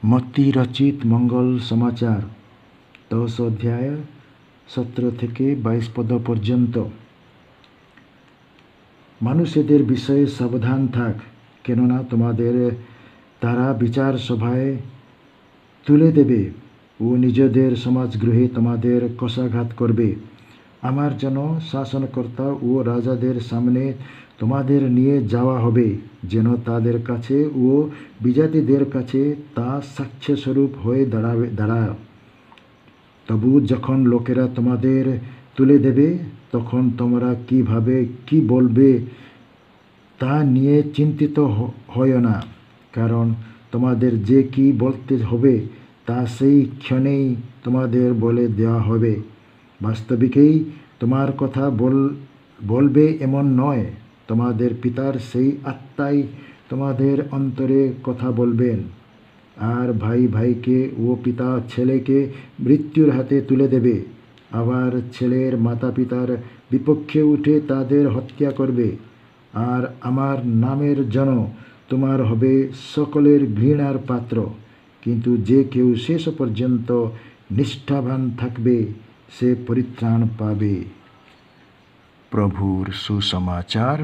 মত্তি রচিত মঙ্গল সমাচার 10 অধ্যায় 17 থেকে 22 পদ পর্যন্ত। মানুষেদের বিষয়ে সাবধান থাক, কেননা তোমাদের তারা বিচার সভায় তুলে দেবে ও নিজেদের সমাজগৃহে তোমাদের কষাঘাত করবে। আমার যেন শাসনকর্তা ও রাজাদের সামনে তোমাদের নিয়ে যাওয়া হবে, যেন তাদের কাছে ও বিজাতিদের কাছে তা সাক্ষ্যস্বরূপ হয়ে দাঁড়ায়। তবু যখন লোকেরা তোমাদের তুলে দেবে, তখন তোমরা কিভাবে কি বলবে তা নিয়ে চিন্তিত হয় না, কারণ তোমাদের যে কি বলতে হবে তা সেই ক্ষণেই তোমাদের বলে দেওয়া হবে। বাস্তবিকই তোমার কথা বলবে এমন নয়, তোমাদের পিতার সেই আত্মাই তোমাদের অন্তরে কথা বলবেন। আর ভাই ভাইকে ও পিতা ছেলেকে মৃত্যুর হাতে তুলে দেবে, আবার ছেলের মাতা পিতার বিপক্ষে উঠে তাদের হত্যা করবে। আর আমার নামের জন্য তোমার হবে সকলের ঘৃণার পাত্র, কিন্তু যে কেউ শেষ পর্যন্ত নিষ্ঠাবান থাকবে সে পরিত্রাণ পাবে। প্রভুর সুসমাচার।